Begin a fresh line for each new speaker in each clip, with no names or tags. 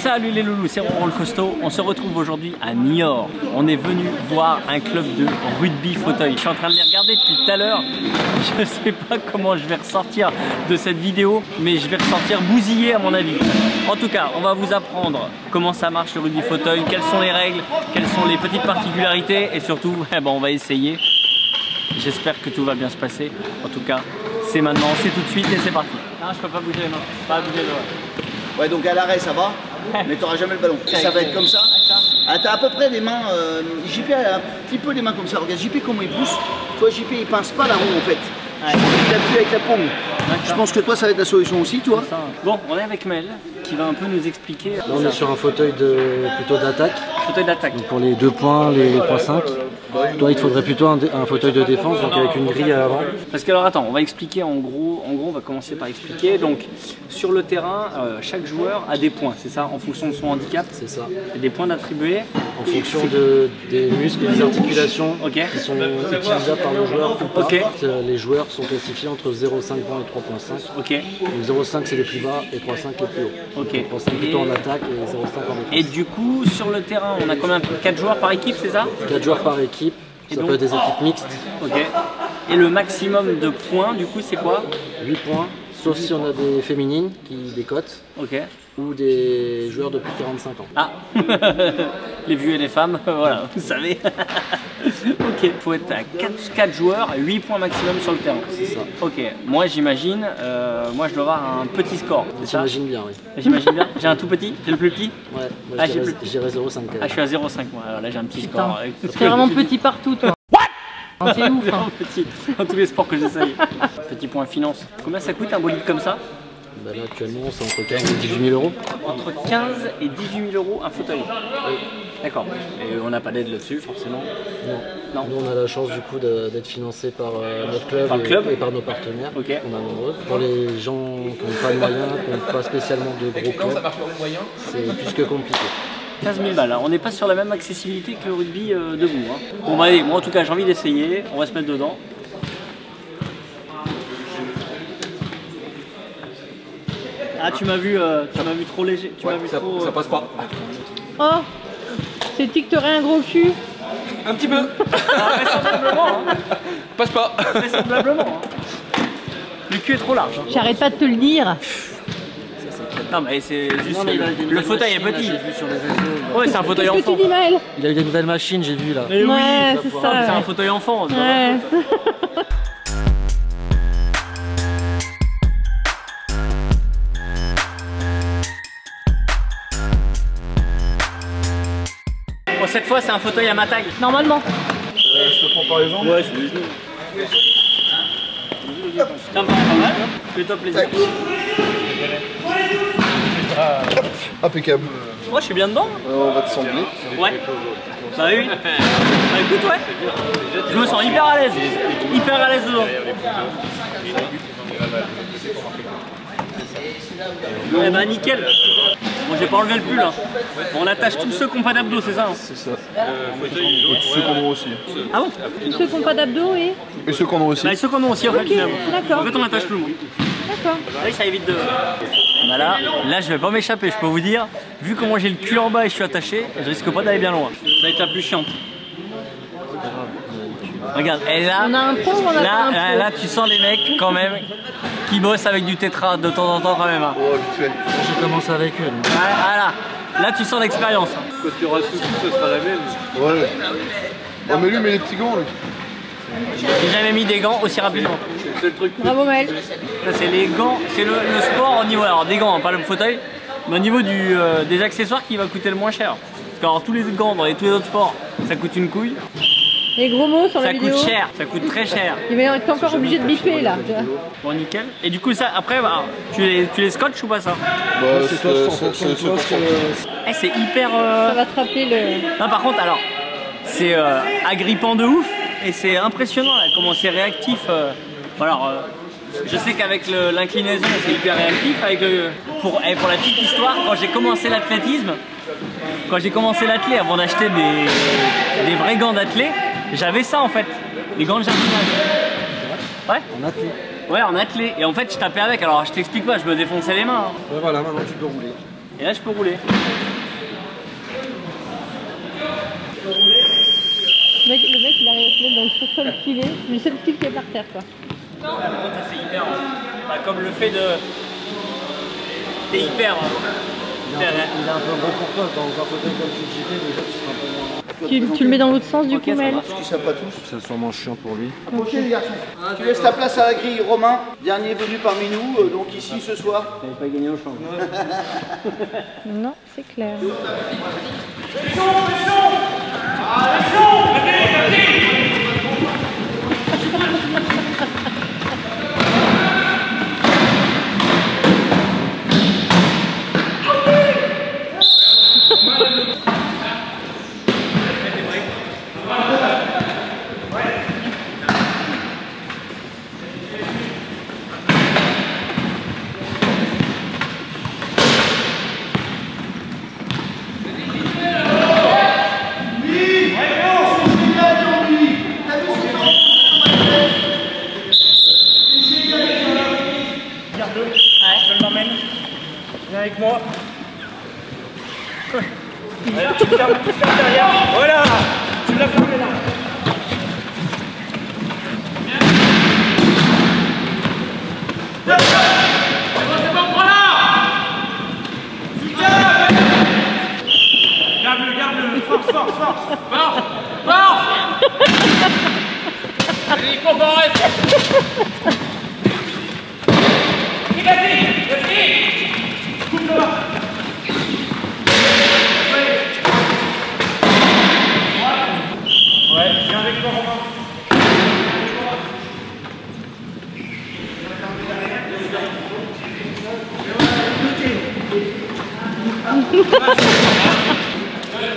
Salut les loulous, c'est Ron le costaud. On se retrouve aujourd'hui à Niort. On est venu voir un club de rugby fauteuil. Je suis en train de les regarder depuis tout à l'heure. Je sais pas comment je vais ressortir de cette vidéo, mais je vais ressortir bousillé à mon avis. En tout cas, on va vous apprendre comment ça marche le rugby fauteuil, quelles sont les règles, quelles sont les petites particularités et surtout, on va essayer. J'espère que tout va bien se passer. En tout cas, c'est maintenant, c'est tout de suite et c'est parti. Non, je peux pas bouger les mains, pas bouger les doigts.
Ouais, donc à l'arrêt ça va, mais t'auras jamais le ballon. Ça va être comme ça. Ah, t'as à peu près des mains, JP a un petit peu les mains comme ça. Regarde JP comment il pousse. Toi JP il pince pas la roue en fait. Ouais. Il appuie avec la paume. Je pense que toi ça va être la solution aussi toi.
Bon, on est avec Mel qui va un peu nous expliquer.
Là on est sur un fauteuil plutôt d'attaque.
Fauteuil d'attaque.
Pour les 2 points, les points 5. Toi il te faudrait plutôt un fauteuil de défense, donc avec une grille à l'avant.
Parce que alors attends, on va expliquer en gros on va commencer par expliquer. Donc sur le terrain, chaque joueur a des points, c'est ça, en fonction de son handicap.
C'est ça.
Et des points d'attribuer.
En fonction des muscles et des articulations qui sont utilisables par le joueur ou pas. Les joueurs sont classifiés entre 0,5 points et 3,5. Donc 0,5 c'est les plus bas et 3,5 les plus hauts. 3,5 plutôt en attaque et 0,5 en défense.
Et du coup sur le terrain, on a combien? 4 joueurs par équipe, c'est ça?
4 joueurs par équipe. Ça peut être des équipes mixtes.
Et le maximum de points, du coup, c'est quoi?
8 points, sauf si on a des féminines qui décotent. Ou des joueurs de plus de 45 ans.
Ah les vieux et les femmes, voilà, vous savez. Ok, faut être à 4 joueurs, 8 points maximum sur le terrain.
C'est ça.
Ok, moi j'imagine, moi je dois avoir un petit score.
J'imagine bien, oui.
J'imagine bien. J'ai un tout petit? J'ai le plus petit?
Ouais, moi je dirais 0,5.
Ah, je suis à 0,5 moi, alors là j'ai un petit score.
C'est vraiment petit partout, toi. What? C'est ouf. Hein.
Petit, dans tous les sports que j'essaye. Petit point finance. Combien ça coûte un bolide comme ça?
Bah là actuellement c'est entre 15 et 18 000 euros.
Entre 15 et 18 000 euros un fauteuil. Oui. D'accord. Et on n'a pas d'aide là-dessus forcément?
Non. Nous on a la chance du coup d'être financé par notre club, et par nos partenaires. On a nombreux. Pour les gens qui n'ont pas de moyens, qui n'ont pas spécialement de gros clubs, c'est plus que compliqué.
15 000 balles, on n'est pas sur la même accessibilité que le rugby debout. Hein. Bon bah allez, moi en tout cas j'ai envie d'essayer, on va se mettre dedans. Ah tu m'as vu trop léger, tu m'as vu trop...
Ça passe pas.
Oh, c'est-tu que t'aurais un gros cul?
Un petit peu.
Vraisemblablement hein.
Passe pas.
Vraisemblablement hein. Le cul est trop large. Hein.
J'arrête pas de te le dire.
Non mais c'est juste le fauteuil est petit. Ouais c'est un fauteuil
enfant. Qu'est-ce que tu dis Maël?
Il a eu des nouvelles machines j'ai vu là.
Et
ouais
oui,
c'est ça.
C'est un fauteuil enfant.
Ouais.
Bon, cette fois c'est un fauteuil à ma taille.
Normalement.
Je te prends par exemple.
Ouais c'est les genoux. Ça me paraît pas mal, hein. Fais-toi plaisir.
Impeccable.
Moi je suis bien dedans.
On va te sembler.
Ouais. Bah oui. Bah écoute ouais. Je me sens hyper à l'aise. Hyper à l'aise dedans. Eh bah nickel. Bon j'ai pas enlevé le pull hein. Bon, on attache tous ceux qui n'ont pas d'abdos, c'est ça hein? C'est ça.
Tous ceux qu'on a aussi.
Ah bon?
Tous ceux qui n'ont pas d'abdos
Et ceux qu'on a aussi.
Bah, et ceux qu'on a aussi en fait finalement.
D'accord.
En fait on attache tout le monde.
D'accord.
Oui, ça évite de... Voilà, là je vais pas m'échapper, je peux vous dire. Vu comment j'ai le cul en bas et je suis attaché, je risque pas d'aller bien loin. Ça va être la plus chiante. Regarde, et là,
on a un pot, on a
là, là tu sens les mecs quand même qui bossent avec du tétra de temps en temps quand même. Hein.
Oh, vite fait.
J'ai commencé avec eux. Donc.
Voilà, là tu sens l'expérience.
Quand tu auras souci, ce sera la même. Ouais. Oh, mais lui, mais les petits gants, lui.
J'ai jamais mis des gants aussi rapidement.
C'est le truc.
Bravo Maël.
Ça c'est les gants, c'est le sport au niveau, alors des gants, hein, pas le fauteuil, mais au niveau des accessoires qui va coûter le moins cher. Parce que alors, tous les gants dans tous les autres sports, ça coûte une couille.
Les gros mots sur la vidéo.
Ça coûte cher, ça coûte très cher.
Il va être encore obligé de biper là.
Bon nickel. Et du coup ça, après, bah, tu les scotches ou pas ça?
Bah, c'est toi,
c'est hyper...
Ça va te rappeler le...
Non par contre alors, c'est agrippant de ouf. Et c'est impressionnant là, comment c'est réactif. Alors, je sais qu'avec l'inclinaison c'est hyper réactif. Pour la petite histoire, quand j'ai commencé l'athlétisme, avant d'acheter des vrais gants d'athlète, j'avais ça en fait, les gants de jardinage. Ouais.
En athlète.
Ouais, en athlète. Et en fait, je tapais avec. Alors, je t'explique pas, je me défonçais les mains. Hein.
Ouais, voilà, maintenant tu peux rouler.
Et là, je peux rouler.
Le mec, il arrive à se mettre dans le seul filet, du seul fil qui est par terre, quoi.
Non, c'est hyper. Comme le fait de. T'es hyper.
Il est un peu gros pour toi, dans un fauteuil comme celui que j'ai fait, déjà tu seras un peu moins.
Tu le mets dans l'autre sens du coup, Mel.
Parce qu'ils savent pas tous.
C'est sûrement chiant pour lui.
Approchez les garçons. Tu laisses ta place à la grille, Romain, dernier venu parmi nous, donc ici ce soir.
T'avais pas gagné au champ.
Non, c'est clair.
Viens avec moi. Allez, tu fermes derrière. Voilà. Tu l'as fermé là. C'est bon, prends là. Garde-le. Force. Allez, confort, reste. Vas-y. Coupe-le. Ouais, viens avec toi, Romain.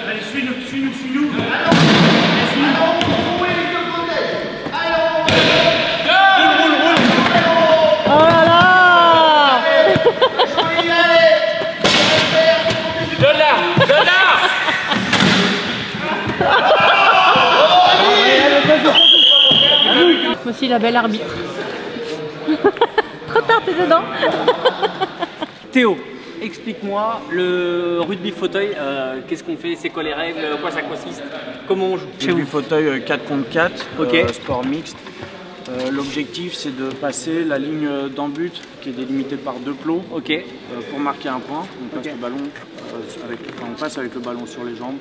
Allez, suis-nous.
Oh là là!
Donne là.
Voici la belle arbitre. Trop tard, t'es dedans.
Théo, explique-moi le rugby fauteuil, qu'est-ce qu'on fait, c'est quoi les règles, quoi ça consiste, comment on joue chez
Rugby
vous?
fauteuil 4 contre 4,
Ok.
Sport mixte. L'objectif c'est de passer la ligne d'en-but qui est délimitée par 2 plots pour marquer un point. On passe, le ballon, on passe avec le ballon sur les jambes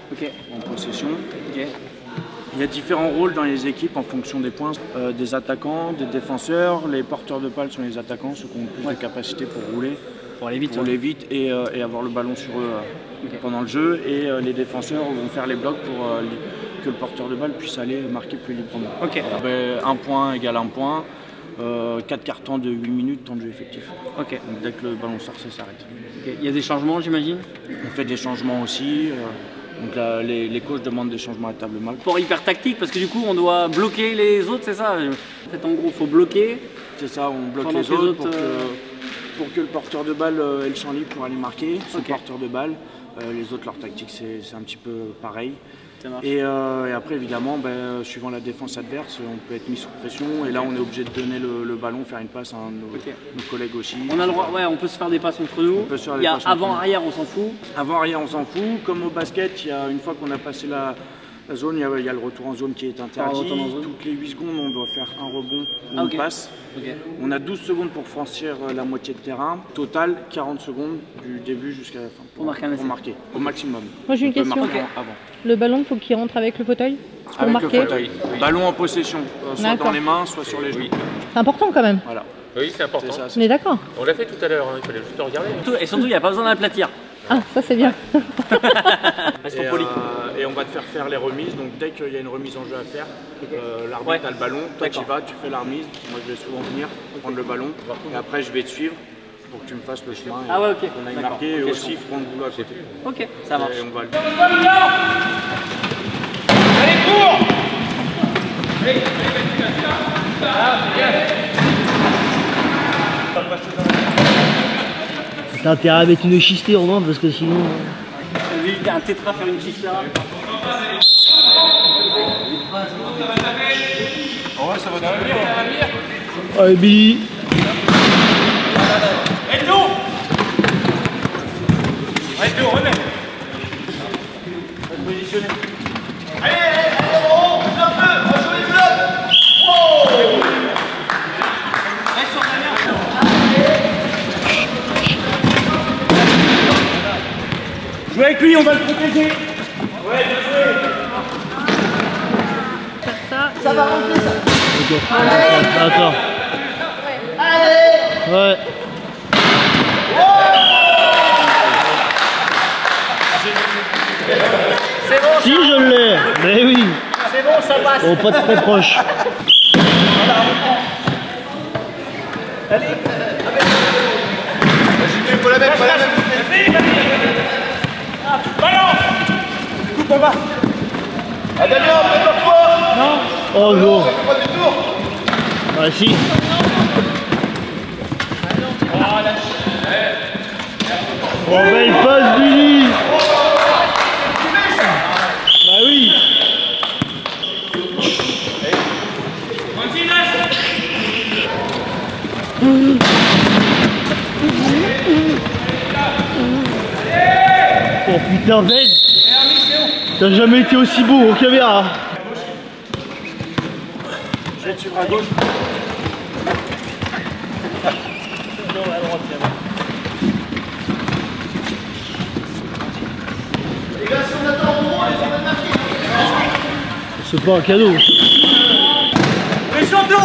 en possession. Il y a différents rôles dans les équipes en fonction des points. Des attaquants, des défenseurs, les porteurs de balle sont les attaquants, ceux qui ont plus de capacité pour rouler.
Pour aller vite,
et avoir le ballon sur eux pendant le jeu. Et les défenseurs vont faire les blocs pour que le porteur de balle puisse aller marquer plus librement. Voilà. Un point égale un point. 4 cartons de 8 minutes, temps de jeu effectif. Donc dès que le ballon sort, ça s'arrête.
Il y a des changements, j'imagine?
On fait des changements aussi. Donc là, les coachs demandent des changements à table mal.
Pour hyper tactique, parce que du coup on doit bloquer les autres, c'est ça? En fait, en gros, il faut bloquer.
C'est ça, on bloque
Pendant
les autres pour que le porteur de balle ait le champ libre pour aller marquer, son porteur de balle. Les autres, leur tactique, c'est un petit peu pareil. Et après, évidemment, suivant la défense adverse, on peut être mis sous pression. Et là, on est obligé de donner le ballon, faire une passe à un de nos collègues aussi.
On a le droit, on peut se faire des passes entre nous. Il y a avant-arrière, on s'en fout.
Avant-arrière, on s'en fout. Comme au basket, une fois qu'on a passé la zone, il y a le retour en zone qui est interdit. Toutes les 8 secondes, on doit faire un rebond ou une passe. On a 12 secondes pour franchir la moitié de terrain. Total, 40 secondes du début jusqu'à la fin. Pour marquer, au maximum.
Moi j'ai une question. Le ballon, il faut qu'il rentre avec le fauteuil pour marquer.
Le fauteuil. Ballon en possession, soit dans les mains, soit sur les genoux.
C'est important quand même.
Voilà.
Oui, c'est important.
On est d'accord.
On l'a fait tout à l'heure, il fallait juste regarder.
Et surtout, il n'y a pas besoin d'aplatir.
Ah, ça c'est bien.
Et on va te faire les remises, donc dès qu'il y a une remise en jeu à faire, l'arbitre a le ballon, toi tu y vas, tu fais la remise, moi je vais souvent venir prendre le ballon, et après je vais te suivre pour que tu me fasses le chemin et qu'on aille marquer et aussi prendre le boulot à côté.
Ok, ça marche.
Et on va le
Allez, cours.
T'as intérêt à mettre une schistée Romain parce que sinon...
Lui, il a un tétra faire une chiste là.
Ouais, ça va devenir.
Allez Billy.
Et non.
Allez Théo, remets. Reste positionné.
Allez, Laurent, bouge un peu, on joue les blocs. Wow.
Reste sur ta merde. Jouez avec lui, on va le protéger. Ouais, bien joué.
Ça va rentrer ça.
Ok. Attends.
Allez.
Ouais.
C'est bon,
Si je l'ai. Mais oui.
c'est bon, ça passe.
Bon, pas très proche.
Allez.
Il faut la mettre, faut la mettre.
Balance. Coupe en bas.
Ah Damien, prépare-toi.
Non.
Oh non.
Fais pas du tour.
Ah si. Oh belle passe Billy. Bah oui. Oh putain Ben. T'as jamais été aussi beau au caméra.
Je vais te suivre à gauche.
Les gars, si on attend en gros, les gens vont marquer.
C'est pas un cadeau.
Pression Théo.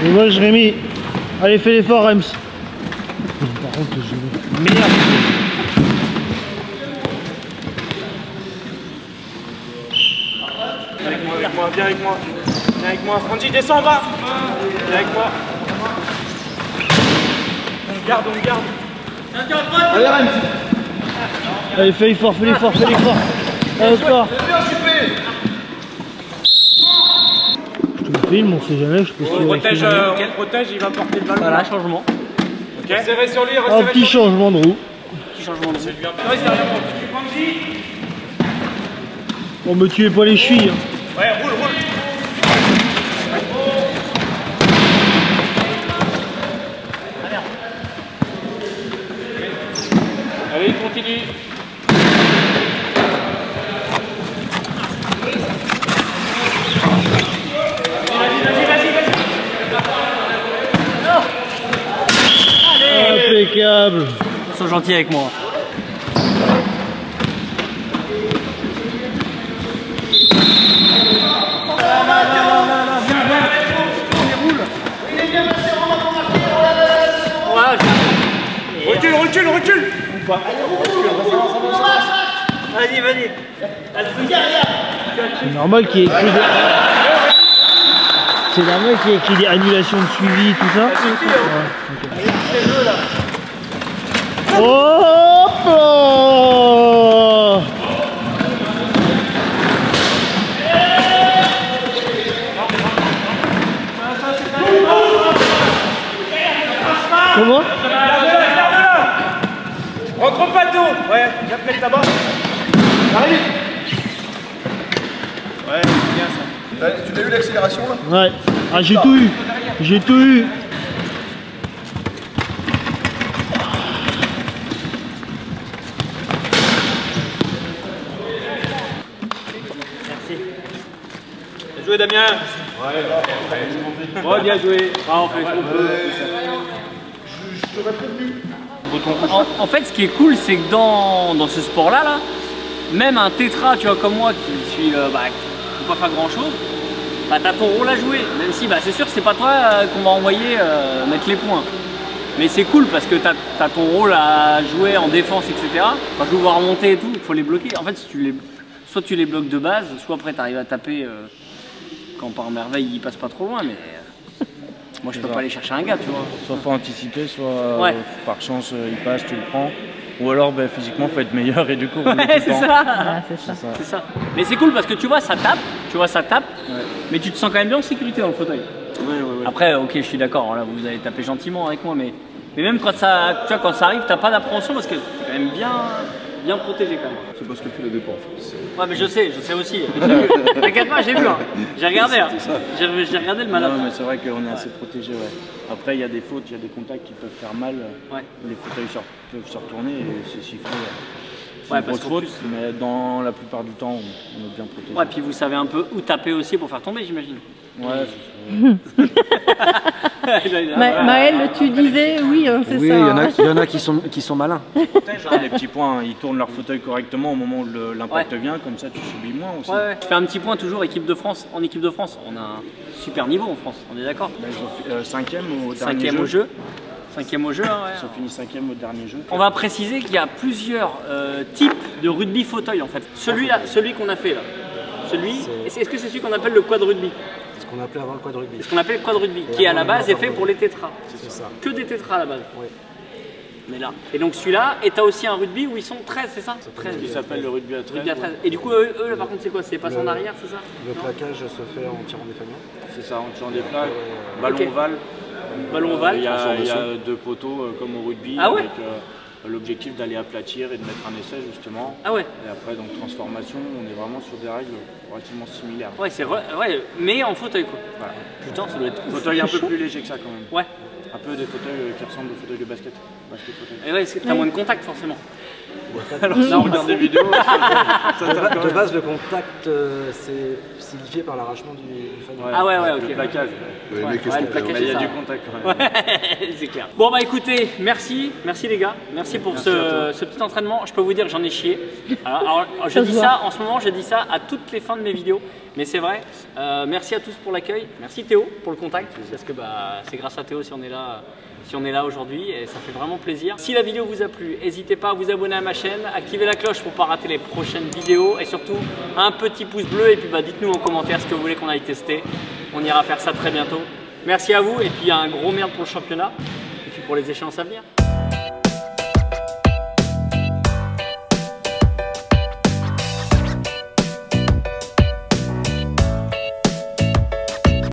Et moi je l'ai mis. Allez, fais l'effort, Rems. Par contre, je... Merde.
Avec moi, viens avec moi. Viens avec moi. Franji, descends en bas. Viens avec moi. On garde, on garde.
Allez, Rennes.
Allez, fais l'effort, fais l'effort, fais l'effort. Allez, sport. Je te filme, on sait jamais, je peux
On protège, il va porter le ballon.
Voilà, changement.
Ok. Serrez sur lui,
Un petit changement de roue.
Petit changement de
C'est lui un peu. Reste derrière moi. Franji.
On me tuez pas les chevilles. Hein.
Ouais, roule. Allez, continue.
Impeccable.
Sois gentil avec moi.
Recule.
Vas-y.
C'est normal qu'il y ait écrit des... C'est normal qu'il y ait écrit des annulations de suivi, tout ça. Ouais, okay. Hop. Comment?
Rentre pas d'eau. Ouais, viens te mettre là-bas. Arrive. Ouais, c'est bien ça.
Tu t'as eu l'accélération là?
Ouais. Ah, j'ai tout eu. J'ai tout eu.
Merci.
Bien joué Damien. Ouais, bien joué. Ah, on fait ce qu'on peut.
Je t'aurais prévenu.
En fait, ce qui est cool, c'est que dans ce sport-là, même un tétra, tu vois, comme moi, qui suis, qui ne peut pas faire grand-chose, t'as ton rôle à jouer. Même si, c'est sûr, c'est pas toi qu'on va envoyer mettre les points. Mais c'est cool parce que t'as ton rôle à jouer en défense, etc. Quand je veux voir remonter et tout, il faut les bloquer. En fait, si soit tu les bloques de base, soit après tu arrives à taper quand par merveille il passe pas trop loin. Mais moi, je peux pas aller chercher un gars, tu vois.
Soit faut anticiper, soit par chance il passe, tu le prends. Ou alors bah, physiquement faut être meilleur et du coup on est
Ouais, c'est ça.
Ah, c'est ça.
C'est ça. Mais c'est cool parce que tu vois, ça tape, mais tu te sens quand même bien en sécurité dans le fauteuil.
Ouais.
Après, ok, je suis d'accord, là, vous allez taper gentiment avec moi, mais même quand ça, tu vois, quand ça arrive, t'as pas d'appréhension parce que t'es quand même bien protégé quand même.
C'est parce que tu l'avais pas en fait.
Ouais, mais je sais aussi. T'inquiète pas, j'ai vu, hein. J'ai regardé, hein. J'ai regardé le malade.
Non, mais c'est vrai qu'on est assez protégé, ouais. Après, il y a des fautes, il y a des contacts qui peuvent faire mal.
Ouais.
Les fauteuils peuvent se retourner et c'est sifflé. C'est
Ouais,
une
parce
grosse
qu'en
faute, mais dans la plupart du temps, on est bien protégé.
Ouais, puis vous savez un peu où taper aussi pour faire tomber, j'imagine.
Ouais,
Maël, tu disais oui, hein, c'est
Oui,
ça.
il y en a qui sont malins.
les petits points, ils tournent leur fauteuil correctement au moment où l'impact vient, comme ça tu subis moins aussi.
Ouais. Je fais un petit point toujours équipe de France. En équipe de France, on a un super niveau en France, on est d'accord.
Là, ils ont fait 5e au dernier
Cinquième au jeu. 5e au jeu, hein, ouais.
Ils ont fini 5e au dernier jeu.
On va préciser qu'il y a plusieurs types de rugby fauteuil en fait. Celui qu'on a fait là. Est-ce que c'est celui qu'on appelle le quad rugby?
Ce qu'on appelait avant le quad rugby.
Ce qu'on appelle le quad rugby, qui à la base est fait pour les tétras.
C'est ça.
Que des tétras à la base.
Oui.
Mais là. Et donc celui-là, et t'as aussi un rugby où ils sont 13, c'est ça? 13.
Il s'appelle le rugby à 13.
Rugby à 13. Et du coup, eux là, par contre, c'est quoi? C'est passe en arrière, c'est ça?
Le plaquage se fait en tirant des fagnons.
C'est ça, en tirant des plaques, ballon
Ok.
ovale.
Ballon ovale.
Il y a 2 poteaux comme au rugby
Ah ouais.
avec l'objectif d'aller aplatir et de mettre un essai justement.
Ah ouais.
Et après donc transformation, on est vraiment sur des règles relativement similaires.
Ouais, c'est vrai, ouais, mais en fauteuil quoi.
Voilà.
Putain, ça doit être ouf.
Fauteuil un peu plus léger que ça quand même.
Ouais.
Un peu des fauteuils qui ressemblent aux fauteuils de basket. Fauteuil.
Et ouais, t'as moins de contact forcément.
Alors ça, on regarde des vidéos.
De base, le contact, c'est signifié par l'arrachement du fagnon.
Ah ouais, ok.
Le plaquage.
Les mecs,
Ouais, le plaquage,
Il y
c'est
a
ça.
du contact quand même.
Ouais, c'est clair. Bon bah écoutez, merci les gars, merci pour ce petit entraînement. Je peux vous dire que j'en ai chié. Alors, je dis ça, en ce moment je dis ça à toutes les fins de mes vidéos, mais c'est vrai. Merci à tous pour l'accueil, merci Théo pour le contact, parce que bah, c'est grâce à Théo si on est là aujourd'hui et ça fait vraiment plaisir. Si la vidéo vous a plu, n'hésitez pas à vous abonner à ma chaîne, activer la cloche pour ne pas rater les prochaines vidéos et surtout un petit pouce bleu et puis bah, dites-nous en commentaire ce que vous voulez qu'on aille tester. On ira faire ça très bientôt. Merci à vous et puis un gros merde pour le championnat et puis pour les échéances à venir.